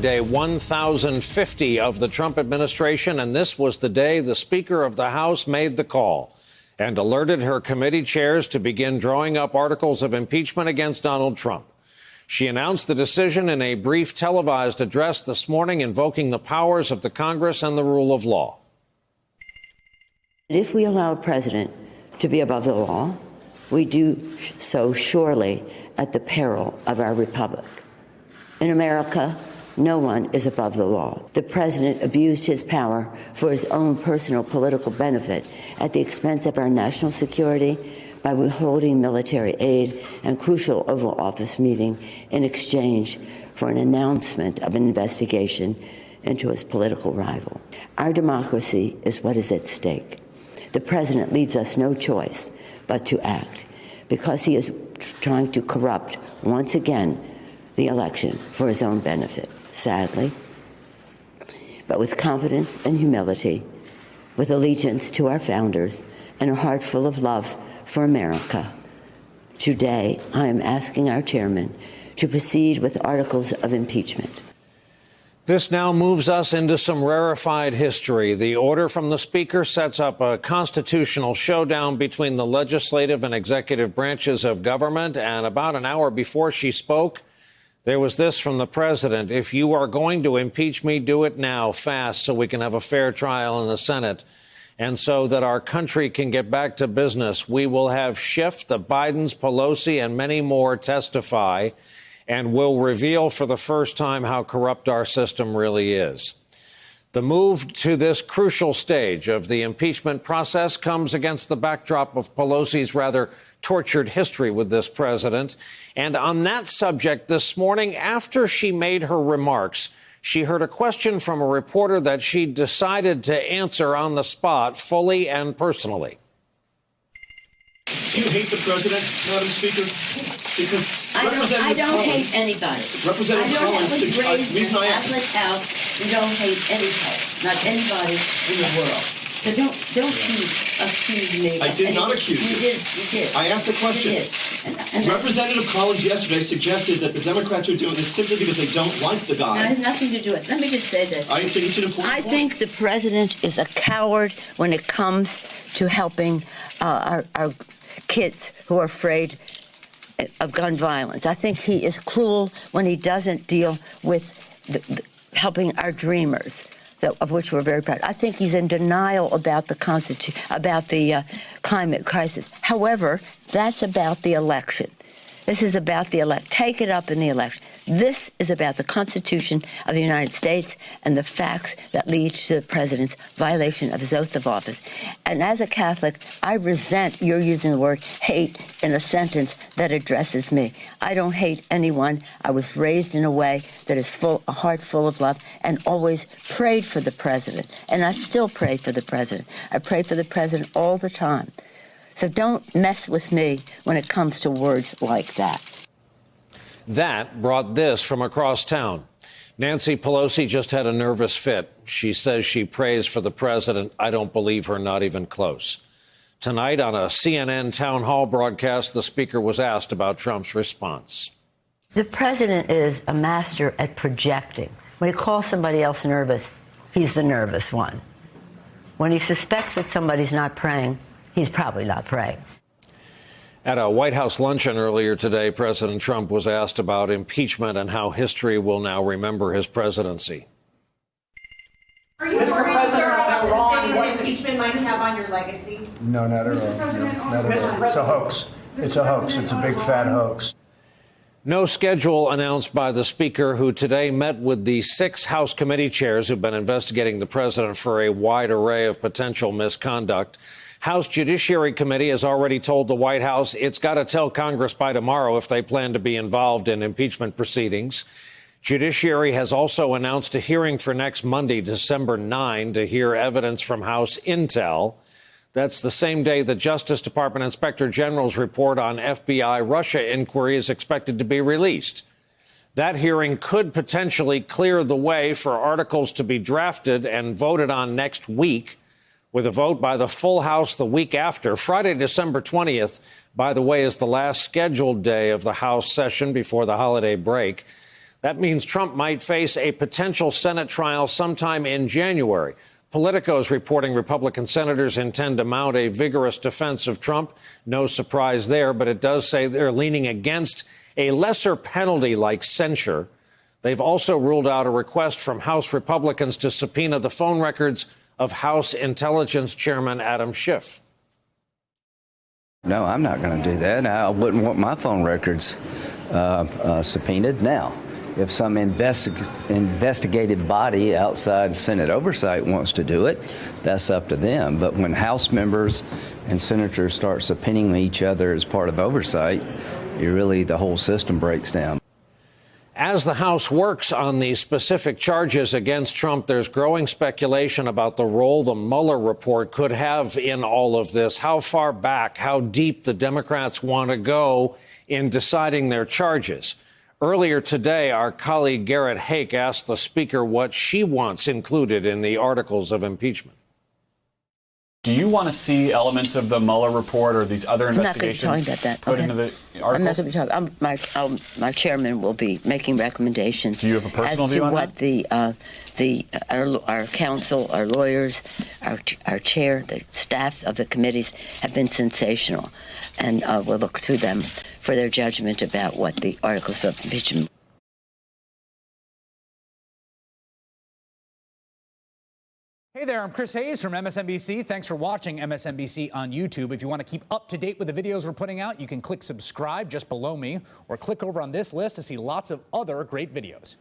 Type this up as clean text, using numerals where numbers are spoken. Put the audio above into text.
Day 1050 of the Trump administration, and this was the day the Speaker of the House made the call and alerted her committee chairs to begin drawing up articles of impeachment against Donald Trump. She announced the decision in a brief televised address this morning, invoking the powers of the Congress and the rule of law. If we allow a president to be above the law, we do so surely at the peril of our republic. In America, no one is above the law. The president abused his power for his own personal political benefit at the expense of our national security by withholding military aid and crucial Oval Office meeting in exchange for an announcement of an investigation into his political rival. Our democracy is what is at stake. The president leaves us no choice but to act because he is trying to corrupt once again the election for his own benefit. Sadly, but with confidence and humility, with allegiance to our founders and a heart full of love for America, today I am asking our chairman to proceed with articles of impeachment. This now moves us into some rarefied history. The order from the Speaker sets up a constitutional showdown between the legislative and executive branches of government, and about an hour before she spoke, there was this from the president: if you are going to impeach me, do it now, fast, so we can have a fair trial in the Senate. And so that our country can get back to business, we will have Schiff, the Bidens, Pelosi, and many more testify, and will reveal for the first time how corrupt our system really is. The move to this crucial stage of the impeachment process comes against the backdrop of Pelosi's rather tortured history with this president. And on that subject this morning, after she made her remarks, she heard a question from a reporter that she decided to answer on the spot, fully and personally. Do you hate the president, Madam Speaker? Because I don't hate anybody. Representative Collins, I was raised in a Catholic house. You don't hate anybody, not anybody in the world. So don't accuse me. I did not accuse you. You did. I asked a question. You did. And Representative Collins yesterday suggested that the Democrats are doing this simply because they don't like the guy. That has nothing to do with it. Let me just say this. I think it's an important point. I think the president is a coward when it comes to helping our kids who are afraid of gun violence. I think he is cruel when he doesn't deal with helping our dreamers, of which we're very proud. I think he's in denial about the climate crisis. However, that's about the election. This is about the election. Take it up in the election. This is about the Constitution of the United States and the facts that lead to the president's violation of his oath of office. And as a Catholic, I resent your using the word hate in a sentence that addresses me. I don't hate anyone. I was raised in a way that is a heart full of love, and always prayed for the president. And I still pray for the president. I pray for the president all the time. So don't mess with me when it comes to words like that. That brought this from across town. Nancy Pelosi just had a nervous fit. She says she prays for the president. I don't believe her, not even close. Tonight on a CNN town hall broadcast, the speaker was asked about Trump's response. The president is a master at projecting. When he calls somebody else nervous, he's the nervous one. When he suspects that somebody's not praying, he's probably not praying. At a White House luncheon earlier today, President Trump was asked about impeachment and how history will now remember his presidency. Are you worried, sir, about the stain that impeachment might have on your legacy? No, not at all. Not at all. It's a hoax. It's a hoax. It's a big fat hoax. No schedule announced by the speaker, who today met with the 6 House committee chairs who've been investigating the president for a wide array of potential misconduct. House Judiciary Committee has already told the White House it's got to tell Congress by tomorrow if they plan to be involved in impeachment proceedings. Judiciary has also announced a hearing for next Monday, December 9, to hear evidence from House Intel. That's the same day the Justice Department Inspector General's report on FBI Russia inquiry is expected to be released. That hearing could potentially clear the way for articles to be drafted and voted on next week, with a vote by the full House the week after. Friday, December 20th, by the way, is the last scheduled day of the House session before the holiday break. That means Trump might face a potential Senate trial sometime in January. Politico is reporting Republican senators intend to mount a vigorous defense of Trump. No surprise there, but it does say they're leaning against a lesser penalty like censure. They've also ruled out a request from House Republicans to subpoena the phone records of House Intelligence Chairman Adam Schiff. No, I'm not going to do that. I wouldn't want my phone records subpoenaed. Now, if some investigative body outside Senate oversight wants to do it, that's up to them. But when House members and senators start subpoenaing each other as part of oversight, the whole system breaks down. As the House works on these specific charges against Trump, there's growing speculation about the role the Mueller report could have in all of this. How far back, how deep the Democrats want to go in deciding their charges. Earlier today, our colleague Garrett Hake asked the Speaker what she wants included in the articles of impeachment. Do you want to see elements of the Mueller report or these other investigations put into the articles? I'm not going to be talking. My chairman will be making recommendations. Do you have a personal view on what our counsel, our lawyers, our chair, the staffs of the committees have been sensational, and we'll look to them for their judgment about what the articles of impeachment. Hey there, I'm Chris Hayes from MSNBC. Thanks for watching MSNBC on YouTube. If you want to keep up to date with the videos we're putting out, you can click subscribe just below me or click over on this list to see lots of other great videos.